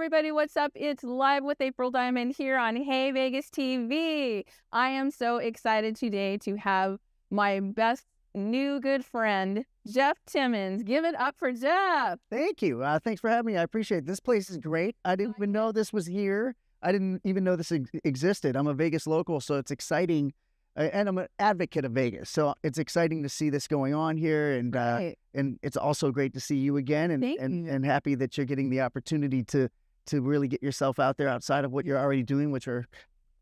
everybody, what's up? It's Live with April Diamond here on Hey Vegas TV. I am so excited today to have my best new good friend, Jeff Timmons. Give it up for Jeff. Thank you. Thanks for having me. I appreciate it. This place is great. I didn't even know this was here. I didn't even know this existed. I'm a Vegas local, so it's exciting. And I'm an advocate of Vegas, so it's exciting to see this going on here, and and it's also great to see you again, and happy that you're getting the opportunity to really get yourself out there outside of what you're already doing, which are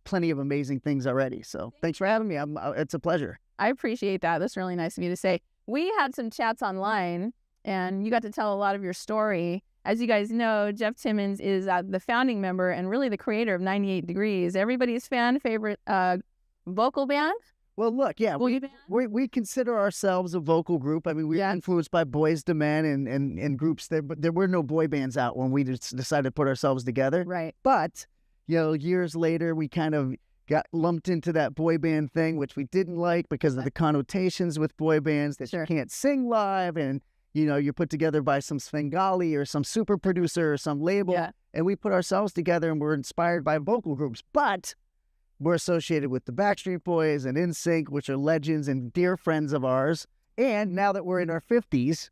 plenty of amazing things already. So thanks for having me. It's a pleasure. I appreciate that. That's really nice of you to say. We had some chats online, and you got to tell a lot of your story. As you guys know, Jeff Timmons is the founding member and really the creator of 98 Degrees, everybody's favorite vocal band. Well, look, yeah, we consider ourselves a vocal group. I mean, we're influenced by Boys to Men and groups there, but there were no boy bands out when we decided to put ourselves together. Right. But, you know, years later, we kind of got lumped into that boy band thing, which we didn't like because of the connotations with boy bands that you can't sing live, and, you know, you're put together by some Svengali or some super producer or some label. Yeah. And we put ourselves together and we're inspired by vocal groups. But we're associated with the Backstreet Boys and NSYNC, which are legends and dear friends of ours. And now that we're in our 50s,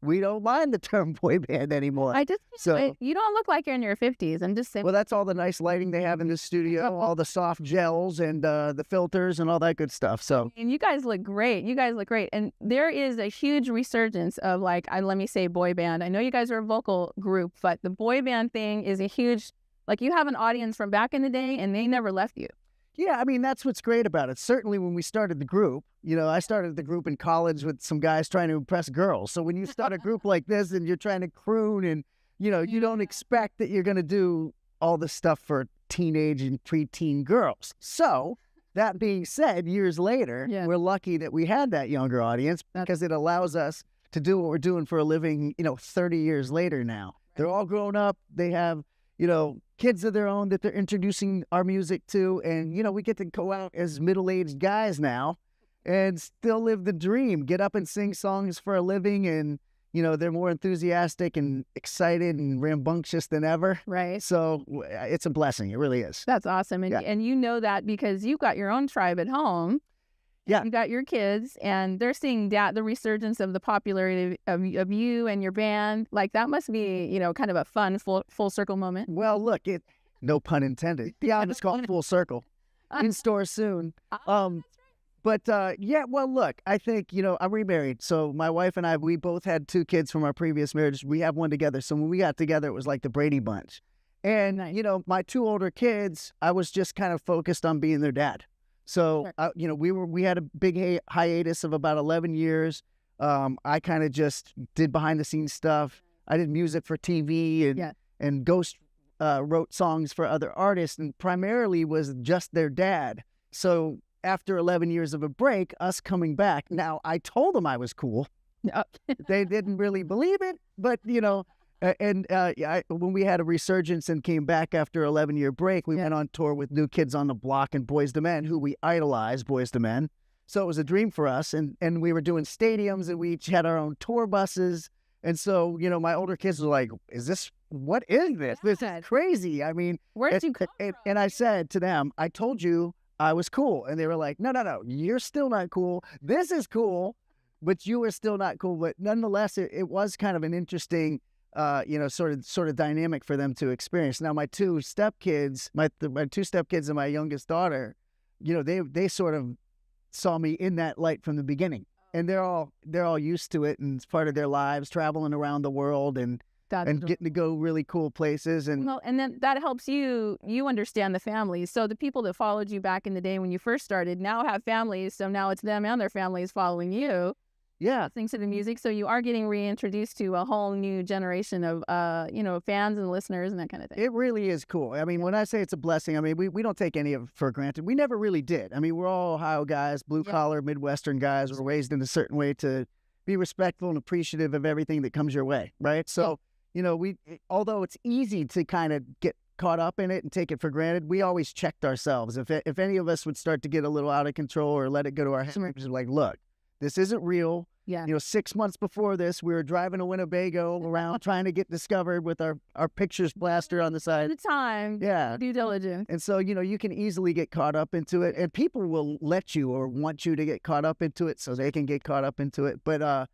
we don't mind the term boy band anymore. You don't look like you're in your 50s. I'm just saying. Well, that's all the nice lighting they have in the studio, all the soft gels and the filters and all that good stuff. So, and you guys look great. You guys look great. And there is a huge resurgence of, like, let me say boy band. I know you guys are a vocal group, but the boy band thing is a huge, like, you have an audience from back in the day and they never left you. Yeah, I mean, that's what's great about it. Certainly when we started the group, you know, I started the group in college with some guys trying to impress girls. So when you start a group like this and you're trying to croon and, you know, you don't expect that you're going to do all the stuff for teenage and preteen girls. So that being said, years later, we're lucky that we had that younger audience because it allows us to do what we're doing for a living, you know, 30 years later now. They're all grown up. They have, you know, kids of their own that they're introducing our music to. And, you know, we get to go out as middle-aged guys now and still live the dream, get up and sing songs for a living. And, you know, they're more enthusiastic and excited and rambunctious than ever. Right. So it's a blessing. It really is. That's awesome. And, and you know that because you've got your own tribe at home. Yeah. You got your kids, and they're seeing the resurgence of the popularity of you and your band. Like, that must be, you know, kind of a fun full circle moment. Well, look, no pun intended. Yeah, it's called Full Circle. In store soon. But yeah, well, look, I think, you know, I'm remarried. So my wife and I, we both had 2 kids from our previous marriages. We have one together. So when we got together, it was like the Brady Bunch. And, you know, my 2 older kids, I was just kind of focused on being their dad. So, you know, we had a big hiatus of about 11 years. I kind of just did behind the scenes stuff. I did music for TV and ghost wrote songs for other artists, and primarily was just their dad. So after 11 years of a break, us coming back, now I told them I was cool. They didn't really believe it, but, you know, when we had a resurgence and came back after 11-year break, we went on tour with New Kids on the Block and Boys to Men, who we idolize, Boys to Men. So it was a dream for us, and we were doing stadiums, and we each had our own tour buses. And so, you know, my older kids were like, what is this? This is crazy. I mean, where'd you come from? And I said to them, I told you I was cool. And they were like, no, you're still not cool. This is cool, but you are still not cool. But nonetheless, it was kind of an interesting you know, sort of dynamic for them to experience. Now, my 2 stepkids, my 2 stepkids and my youngest daughter, you know, they sort of saw me in that light from the beginning, and they're all used to it, and it's part of their lives, traveling around the world and getting to go really cool places. And and then that helps you understand the families. So the people that followed you back in the day when you first started now have families. So now it's them and their families following you. Yeah, listening to the music, so you are getting reintroduced to a whole new generation of, you know, fans and listeners and that kind of thing. It really is cool. I mean, when I say it's a blessing, I mean, we don't take any of it for granted. We never really did. I mean, we're all Ohio guys, blue-collar, Midwestern guys. We're raised in a certain way to be respectful and appreciative of everything that comes your way, right? So, you know, although it's easy to kind of get caught up in it and take it for granted, we always checked ourselves. If any of us would start to get a little out of control or let it go to our heads, we're like, look, this isn't real. Yeah. 6 months before this, we were driving to Winnebago around trying to get discovered with our pictures plaster on the side. The time. Yeah. Due diligence. And so, you can easily get caught up into it, and people will let you or want you to get caught up into it so they can get caught up into it. But,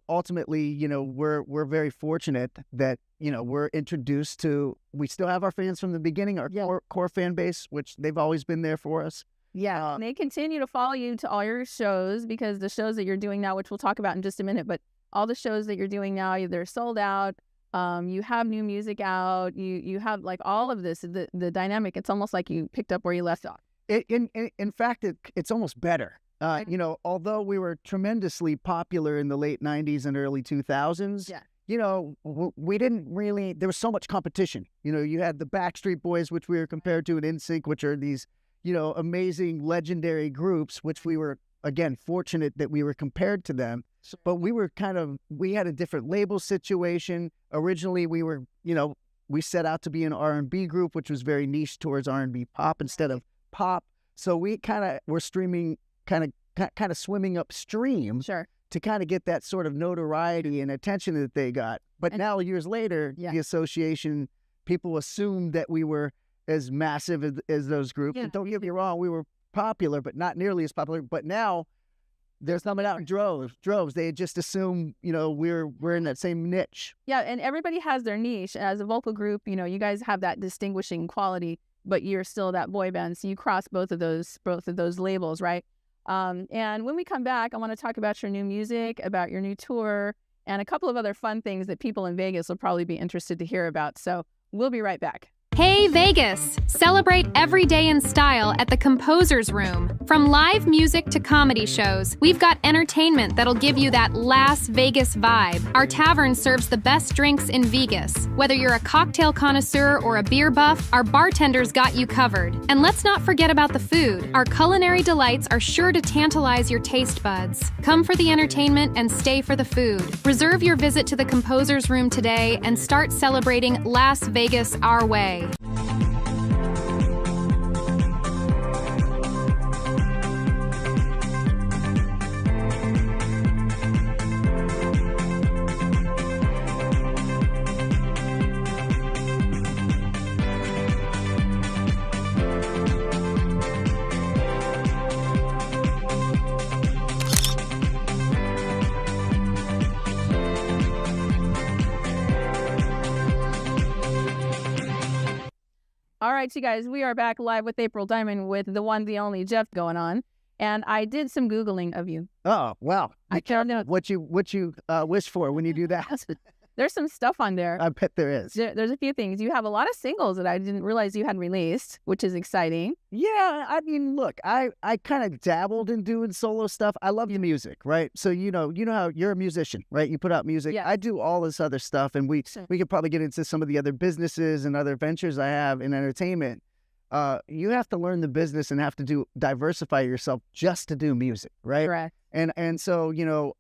ultimately, we're very fortunate that, we're introduced to, we still have our fans from the beginning, our core fan base, which they've always been there for us. Yeah, and they continue to follow you to all your shows, because the shows that you're doing now, which we'll talk about in just a minute, but all the shows that you're doing now, they're sold out. You have new music out. You have like all of this, the dynamic. It's almost like you picked up where you left off. In fact, it's almost better. Although we were tremendously popular in the late 90s and early 2000s, we didn't really, there was so much competition. You had the Backstreet Boys, which we were compared to, and NSYNC, which are these, amazing, legendary groups, which we were, again, fortunate that we were compared to them. But we had a different label situation. Originally, we set out to be an R&B group, which was very niche towards R&B pop instead of pop. So we were streaming, kind of swimming upstream to kind of get that sort of notoriety and attention that they got. But now, years later, the association, people assumed that we were as massive as those groups. And don't get me wrong, we were popular, but not nearly as popular. But now they're coming out in droves. They just assume, we're in that same niche. Yeah, and everybody has their niche. As a vocal group, you guys have that distinguishing quality, but you're still that boy band. So you cross both of those labels, right? And when we come back, I want to talk about your new music, about your new tour, and a couple of other fun things that people in Vegas will probably be interested to hear about. So we'll be right back. Hey Vegas! Celebrate every day in style at the Composer's Room. From live music to comedy shows, we've got entertainment that'll give you that Las Vegas vibe. Our tavern serves the best drinks in Vegas. Whether you're a cocktail connoisseur or a beer buff, our bartenders got you covered. And let's not forget about the food. Our culinary delights are sure to tantalize your taste buds. Come for the entertainment and stay for the food. Reserve your visit to the Composer's Room today and start celebrating Las Vegas our way. All right, you guys, we are back live with April Diamond with the one, the only Jeff going on. And I did some Googling of you. Oh, wow. I can't know what you wish for when you do that. There's some stuff on there. I bet there is. There's a few things. You have a lot of singles that I didn't realize you had released, which is exciting. Yeah, I mean, look, I kind of dabbled in doing solo stuff. I love the music, right? So you know how you're a musician, right? You put out music. Yeah. I do all this other stuff, and we could probably get into some of the other businesses and other ventures I have in entertainment. You have to learn the business and have to diversify yourself just to do music, right? Correct. And so,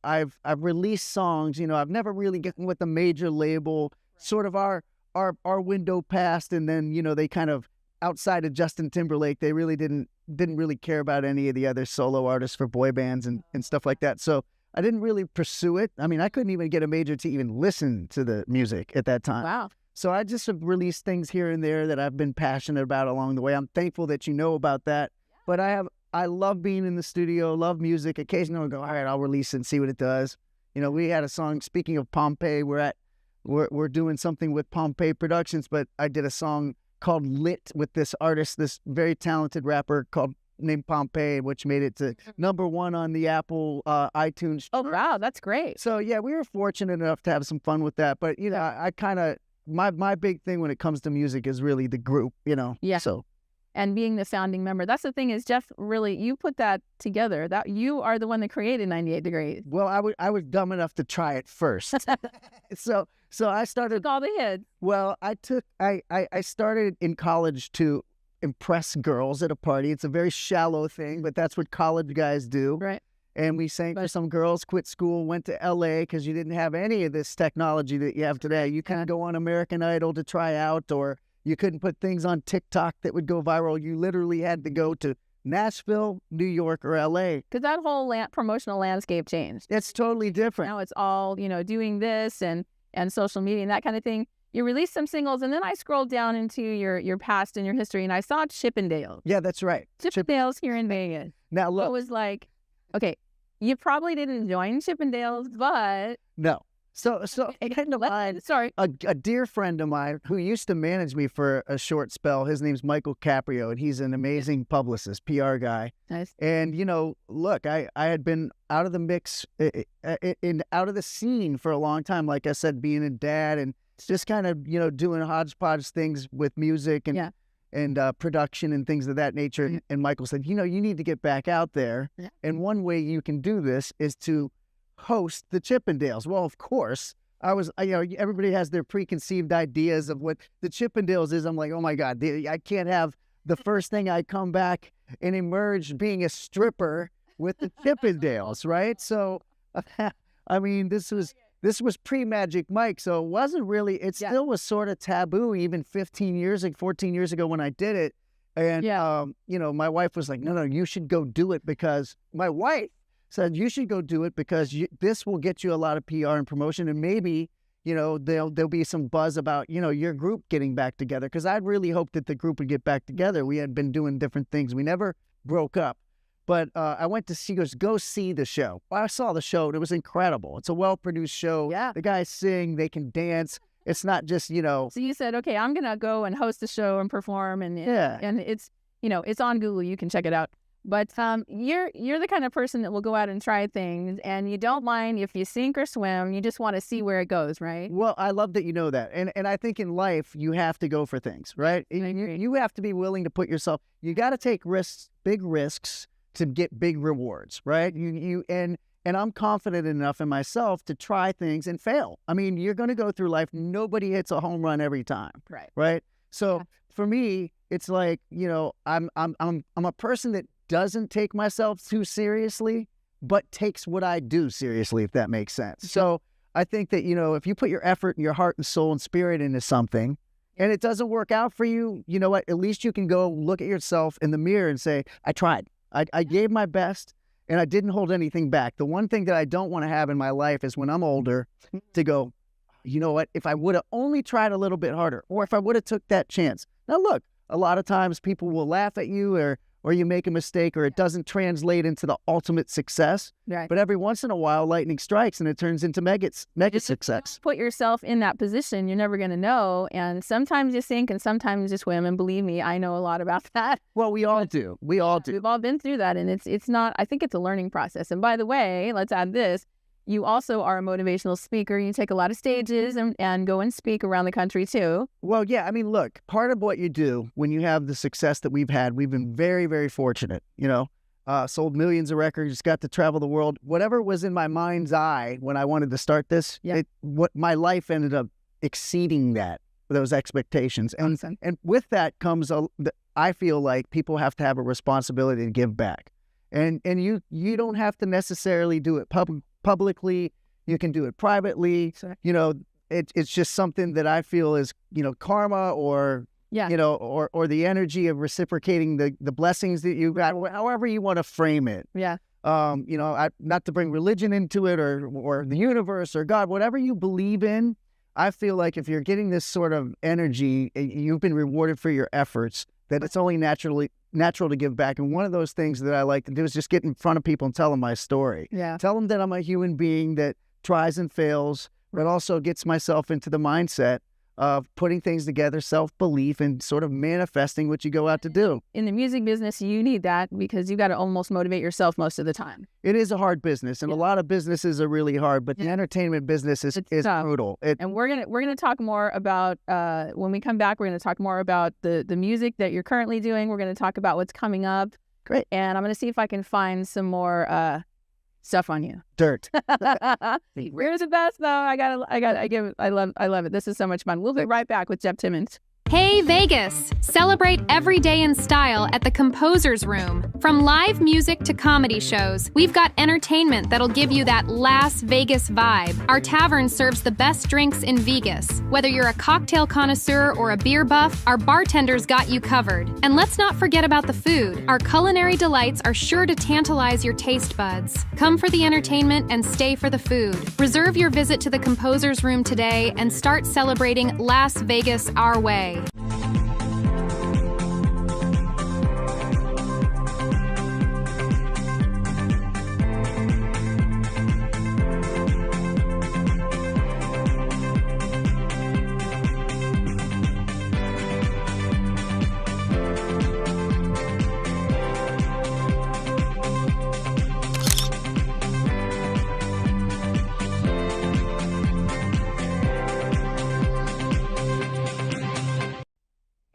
I've released songs, I've never really gotten with a major label, sort of our window passed, and then, they kind of, outside of Justin Timberlake, they really didn't really care about any of the other solo artists for boy bands and stuff like that. So I didn't really pursue it. I mean, I couldn't even get a major to even listen to the music at that time. Wow. So I just have released things here and there that I've been passionate about along the way. I'm thankful that you know about that. But I love being in the studio, love music. Occasionally I'll go, all right, I'll release it and see what it does. We had a song, speaking of Pompeii, we're doing something with Pompeii Productions, but I did a song called Lit with this artist, this very talented rapper named Pompeii, which made it to #1 on the Apple iTunes. Oh, wow, that's great. So yeah, we were fortunate enough to have some fun with that. But I kind of, my big thing when it comes to music is really the group, Yeah. So. And being the founding member. That's the thing is, Jeff, really, you put that together. That you are the one that created 98 Degrees. Well, I was dumb enough to try it first. So I started all the hits. Well, I started in college to impress girls at a party. It's a very shallow thing, but that's what college guys do. Right. And we sang for some girls, quit school, went to LA because you didn't have any of this technology that you have today. You couldn't go on American Idol to try out, or you couldn't put things on TikTok that would go viral. You literally had to go to Nashville, New York, or LA. Because that whole promotional landscape changed. It's totally different. Now it's all, doing this and social media and that kind of thing. You released some singles, and then I scrolled down into your past and your history, and I saw Chippendales. Yeah, that's right. Chippendales here in Vegas. Now, look. It was like, okay, you probably didn't join Chippendales, but... No. So a dear friend of mine who used to manage me for a short spell, his name's Michael Caprio, and he's an amazing publicist, PR guy. Nice. And, look, I had been out of the mix, out of the scene for a long time, like I said, being a dad and just kind of, doing hodgepodge things with music and production and things of that nature. Yeah. And Michael said, you need to get back out there. Yeah. And one way you can do this is to host the Chippendales. Well, of course, everybody has their preconceived ideas of what the Chippendales is. I'm like, oh my God, I can't have the first thing I come back and emerge being a stripper with the Chippendales, right? So, I mean, this was pre-Magic Mike, so it wasn't really, still was sort of taboo even 14 years ago when I did it. And, my wife was like, no, you should go do it, because my wife said, you should go do it because this will get you a lot of PR and promotion, and maybe, there'll be some buzz about, your group getting back together, because I'd really hoped that the group would get back together. We had been doing different things. We never broke up. But I went to see, go see the show. I saw the show, and it was incredible. It's a well-produced show. Yeah. The guys sing, they can dance. It's not just, So you said, okay, I'm going to go and host the show and perform, and it's, it's on Google. You can check it out. But you're the kind of person that will go out and try things, and you don't mind if you sink or swim. You just want to see where it goes, right? Well, I love that you know that. And I think in life, you have to go for things, right? You have to be willing to put yourself, you got to take risks, big risks, to get big rewards, right? And I'm confident enough in myself to try things and fail. I mean, you're going to go through life. Nobody hits a home run every time, right? So for me, it's like, I'm a person that doesn't take myself too seriously, but takes what I do seriously, if that makes sense. So I think that, if you put your effort and your heart and soul and spirit into something, and it doesn't work out for you, you know what? At least you can go look at yourself in the mirror and say, I tried. I gave my best, and I didn't hold anything back. The one thing that I don't want to have in my life is when I'm older to go, you know what, if I would have only tried a little bit harder, or if I would have took that chance. Now, look, a lot of times people will laugh at you, or you make a mistake, or it doesn't translate into the ultimate success. Right. But every once in a while, lightning strikes, and it turns into mega success. Put yourself in that position, you're never going to know. And sometimes you sink, and sometimes you swim. And believe me, I know a lot about that. Well, we all do. We all do. We've all been through that, and it's not. I think it's a learning process. And by the way, let's add this. You also are a motivational speaker. You take a lot of stages and go and speak around the country too. Well, yeah. I mean, look, part of what you do when you have the success that we've had, we've been very, very fortunate, sold millions of records, got to travel the world. Whatever was in my mind's eye when I wanted to start this, what my life ended up exceeding those expectations. And awesome. And with that comes, I feel like people have to have a responsibility to give back. And you don't have to necessarily do it publicly. You can do it privately. Sure. It's just something that I feel is, karma or, or the energy of reciprocating the blessings that you got, however you want to frame it. Yeah. Not to bring religion into it or the universe or God, whatever you believe in. I feel like if you're getting this sort of energy, you've been rewarded for your efforts, that it's only natural to give back. And one of those things that I like to do is just get in front of people and tell them my story. Yeah. Tell them that I'm a human being that tries and fails, but also gets myself into the mindset of putting things together, self-belief, and sort of manifesting what you go out to do. In the music business, you need that because you got to almost motivate yourself most of the time. It is a hard business, and a lot of businesses are really hard, but the entertainment business is brutal. And we're gonna talk more about when we come back. We're gonna talk more about the music that you're currently doing. We're gonna talk about what's coming up. Great. And I'm gonna see if I can find some more stuff on you. Dirt. We're the best though. I love it. This is so much fun. We'll be right back with Jeff Timmons. Hey Vegas! Celebrate every day in style at the Composer's Room. From live music to comedy shows, we've got entertainment that'll give you that Las Vegas vibe. Our tavern serves the best drinks in Vegas. Whether you're a cocktail connoisseur or a beer buff, our bartenders got you covered. And let's not forget about the food. Our culinary delights are sure to tantalize your taste buds. Come for the entertainment and stay for the food. Reserve your visit to the Composer's Room today and start celebrating Las Vegas our way.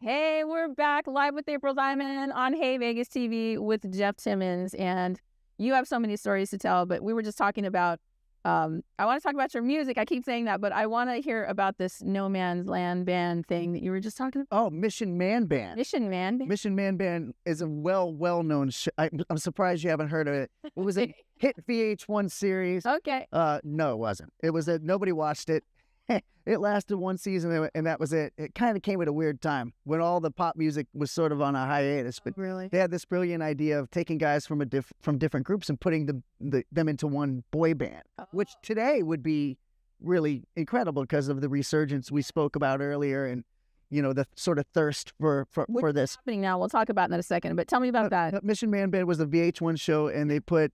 Hey, we're back live with April Diamond on Hey Vegas TV with Jeff Timmons. And you have so many stories to tell, but we were just talking about, I want to talk about your music. I keep saying that, but I want to hear about this No Man's Land band thing that you were just talking about. Oh, Mission Man Band. Mission Man Band? Mission Man Band is a well-known I'm surprised you haven't heard of it. It was a hit VH1 series. Okay. No, it wasn't. It was nobody watched it. It lasted one season, and that was it. It kind of came at a weird time when all the pop music was sort of on a hiatus. But Really? they had this brilliant idea of taking guys from from different groups and putting them into one boy band, which today would be really incredible because of the resurgence we spoke about earlier, and the sort of thirst for this. Happening now. We'll talk about that in a second, but tell me about that. Mission Man Band was a VH1 show, and they put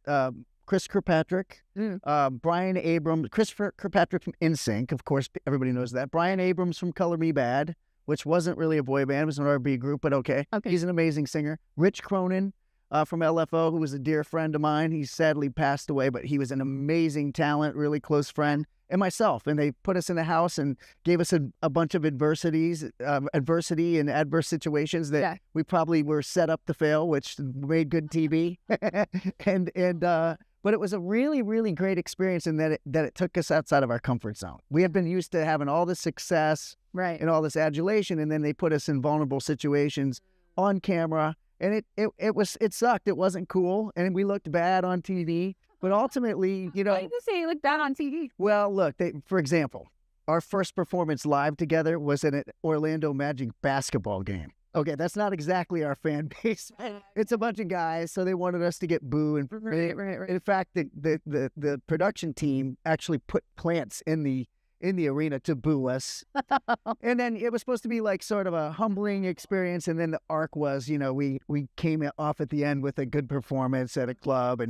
Chris Kirkpatrick, Brian Abrams, Chris Kirkpatrick from NSYNC, of course, everybody knows that. Brian Abrams from Color Me Bad, which wasn't really a boy band, it was an R&B group, but okay. He's an amazing singer. Rich Cronin from LFO, who was a dear friend of mine. He sadly passed away, but he was an amazing talent, really close friend. And myself, and they put us in a house and gave us a bunch of adversity and adverse situations that we probably were set up to fail, which made good TV. But it was a really, really great experience in that it took us outside of our comfort zone. We had been used to having all this success and all this adulation, and then they put us in vulnerable situations on camera, and it sucked. It wasn't cool, and we looked bad on TV. But ultimately, Why did you say you look bad on TV? Well, look, for example, our first performance live together was at an Orlando Magic basketball game. Okay, that's not exactly our fan base. It's a bunch of guys, so they wanted us to get boo. And Right. in fact, the production team actually put plants in the arena to boo us. And then it was supposed to be like sort of a humbling experience. And then the arc was, we came off at the end with a good performance at a club.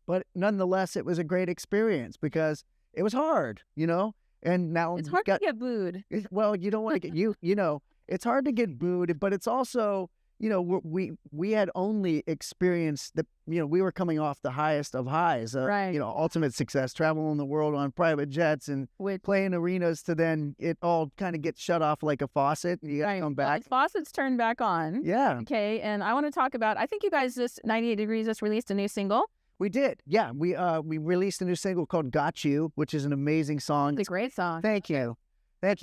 But nonetheless, it was a great experience because it was hard, And now it's hard to get booed. Well, you don't want to get it's hard to get booed, but it's also, we had only experienced we were coming off the highest of highs, ultimate success, traveling the world on private jets and playing arenas to then it all kind of gets shut off like a faucet. And you got to come back. Well, the faucet's turned back on. Yeah. Okay. And I want to talk about, I think you guys 98 Degrees just released a new single. We did. Yeah. We released a new single called Got You, which is an amazing song. It's a great song. Thank you. Nick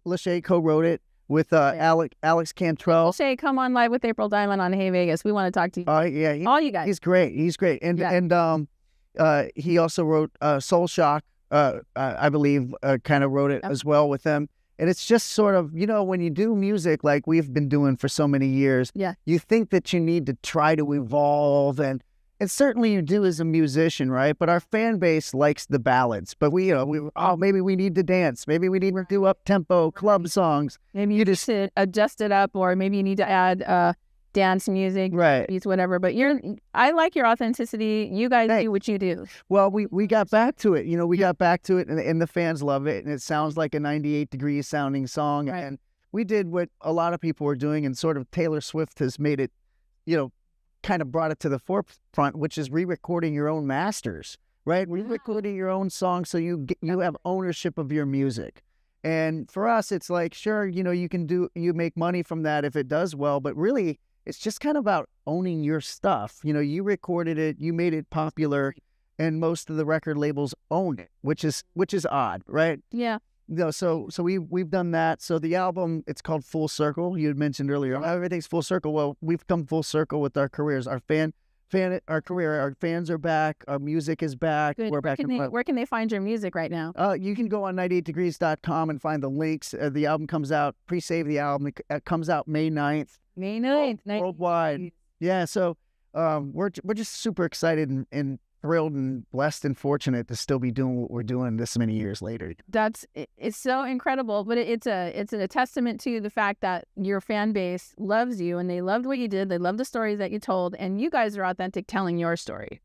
Lachey co-wrote it with Alex Cantrell. Lachey, come on live with April Diamond on Hey Vegas. We want to talk to you. Yeah. All you guys. He's great. And he also wrote Soul Shock, I believe, kind of wrote it as well with them. And it's just sort of, when you do music like we've been doing for so many years, you think that you need to try to evolve, and certainly you do as a musician, right? But our fan base likes the ballads. But maybe we need to dance. Maybe we need to do up-tempo club songs. Maybe you just adjust it up, or maybe you need to add dance music, beats, whatever. But I like your authenticity. You guys do what you do. Well, we got back to it. We got back to it, and the fans love it, and it sounds like a 98 Degrees sounding song. Right. And we did what a lot of people were doing, and sort of Taylor Swift has made it, kind of brought it to the forefront, which is re-recording your own masters, right? Re-recording your own songs so you have ownership of your music. And for us, it's like, sure, you make money from that if it does well, but really it's just kind of about owning your stuff. You recorded it, you made it popular, and most of the record labels own it, which is odd, right? Yeah. So we've done that. So the album, it's called Full Circle. You had mentioned earlier, everything's full circle. Well, we've come full circle with our careers. Our fans are back. Our music is back. Good. We're back. Where can they find your music right now? You can go on 98degrees.com and find the links. The album comes out. Pre-save the album. It comes out May 9th. May 9th. Worldwide. Yeah. So we're just super excited and thrilled and blessed and fortunate to still be doing what we're doing this many years later. It's so incredible, but it's a testament to the fact that your fan base loves you and they loved what you did. They love the stories that you told, and you guys are authentic telling your story.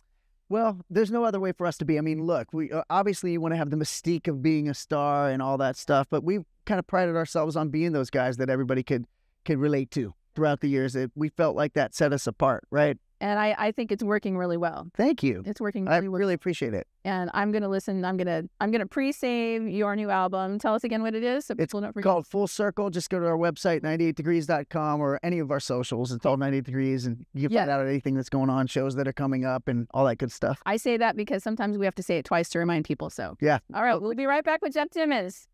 Well, there's no other way for us to be. I mean, look, we obviously you want to have the mystique of being a star and all that stuff, but we've kind of prided ourselves on being those guys that everybody could relate to throughout the years. We felt like that set us apart, right? And I think it's working really well. Thank you. It's working I really well. really appreciate it. And I'm gonna listen. I'm gonna pre-save your new album. Tell us again what it is. So It's people don't forget. called Full Circle. Just go to our website, 98degrees.com, or any of our socials. It's all 98 Degrees, and you can find out anything that's going on, shows that are coming up, and all that good stuff. I say that because sometimes we have to say it twice to remind people. So yeah. All right, we'll be right back with Jeff Timmons.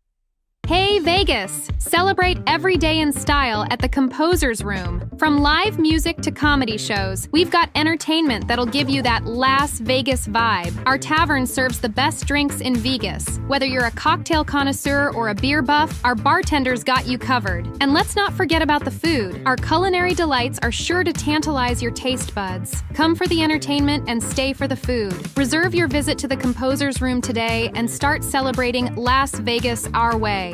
Hey Vegas! Celebrate every day in style at the Composer's Room. From live music to comedy shows, we've got entertainment that'll give you that Las Vegas vibe. Our tavern serves the best drinks in Vegas. Whether you're a cocktail connoisseur or a beer buff, our bartenders got you covered. And let's not forget about the food. Our culinary delights are sure to tantalize your taste buds. Come for the entertainment and stay for the food. Reserve your visit to the Composer's Room today and start celebrating Las Vegas our way.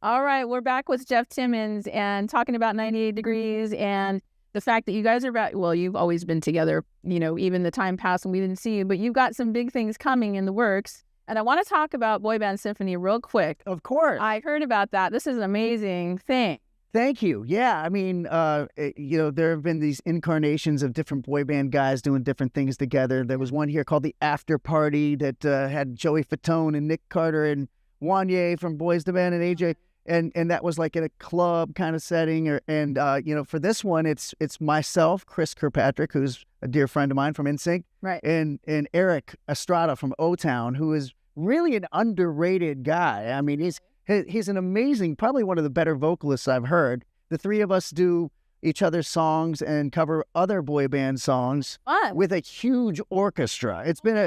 All right, we're back with Jeff Timmons and talking about 98 Degrees and the fact that you guys are back. Well, you've always been together, even the time passed and we didn't see you, but you've got some big things coming in the works. And I want to talk about Boy Band Symphony real quick. Of course. I heard about that. This is an amazing thing. Thank you. Yeah, I mean, there have been these incarnations of different boy band guys doing different things together. There was one here called the After Party that had Joey Fatone and Nick Carter and Wanye from Boys II Men and AJ. And that was like in a club kind of setting. For this one, it's myself, Chris Kirkpatrick, who's a dear friend of mine from NSYNC, right? And Eric Estrada from O-Town, who is really an underrated guy. I mean, he's an amazing, probably one of the better vocalists I've heard. The three of us do each other's songs and cover other boy band songs with a huge orchestra. It's been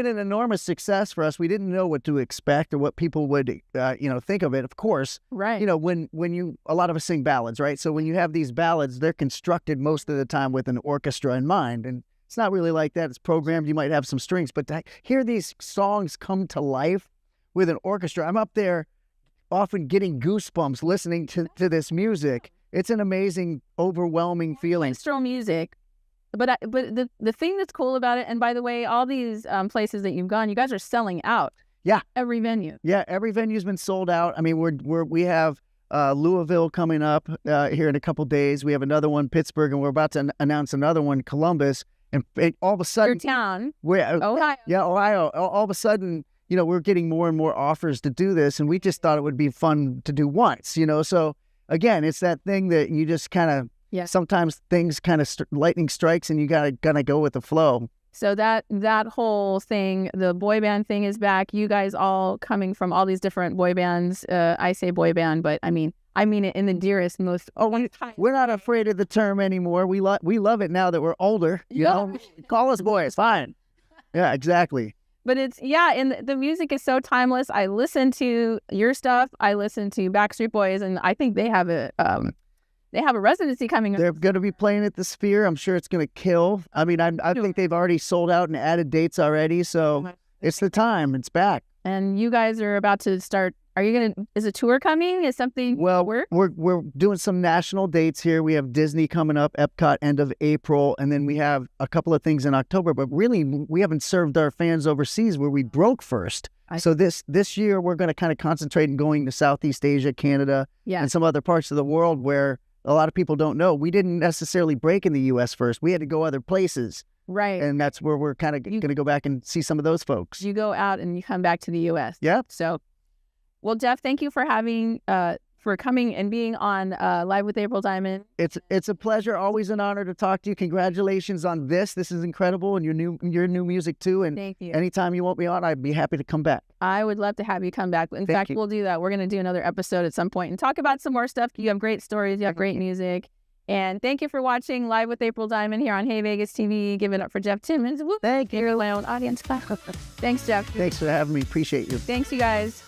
an enormous success for us. We didn't know what to expect or what people would think of it. Of course, right. When a lot of us sing ballads, right? So when you have these ballads, they're constructed most of the time with an orchestra in mind, and it's not really like that. It's programmed. You might have some strings, but to hear these songs come to life with an orchestra, I'm up there often getting goosebumps listening to this music. It's an amazing, overwhelming feeling. Orchestral music, but the thing that's cool about it, and by the way, all these places that you've gone, you guys are selling out. Yeah, every venue. Yeah, every venue's been sold out. I mean, we have Louisville coming up here in a couple days. We have another one, Pittsburgh, and we're about to announce another one, Columbus. And all of a sudden, your town, Ohio. Yeah, Ohio. All of a sudden, we're getting more and more offers to do this, and we just thought it would be fun to do once. So. Again, it's that thing that you just kind of, sometimes things kind of lightning strikes and you gotta go with the flow. So that whole thing, the boy band thing is back. You guys all coming from all these different boy bands. I say boy band, but I mean it in the dearest, most. We're not afraid of the term anymore. We love it now that we're older. Call us boys, fine. Yeah, exactly. But and the music is so timeless. I listen to your stuff. I listen to Backstreet Boys, and I think they have a residency coming up. They're going to be playing at the Sphere. I'm sure it's going to kill. I mean, I think they've already sold out and added dates already. So it's the time. It's back. And you guys are about to start. Are you gonna? Is a tour coming? Is something? Well, we're doing some national dates here. We have Disney coming up, Epcot end of April, and then we have a couple of things in October. But really, we haven't served our fans overseas where we broke first. So this year we're going to kind of concentrate on going to Southeast Asia, Canada, and some other parts of the world where a lot of people don't know. We didn't necessarily break in the U.S. first. We had to go other places. Right. And that's where we're kind of going to go back and see some of those folks. You go out and you come back to the U.S. Yeah. So, well, Jeff, thank you for coming and being on Live with April Diamond. It's a pleasure. Always an honor to talk to you. Congratulations on this. This is incredible, and your new music too. And thank you. Anytime you want me on, I'd be happy to come back. I would love to have you come back. In fact, we'll do that. We're going to do another episode at some point and talk about some more stuff. You have great stories. You have great music. And thank you for watching Live with April Diamond here on Hey Vegas TV. Give it up for Jeff Timmons. Whoop. Thank you. You're my own audience. Thanks, Jeff. Thanks for having me. Appreciate you. Thanks, you guys.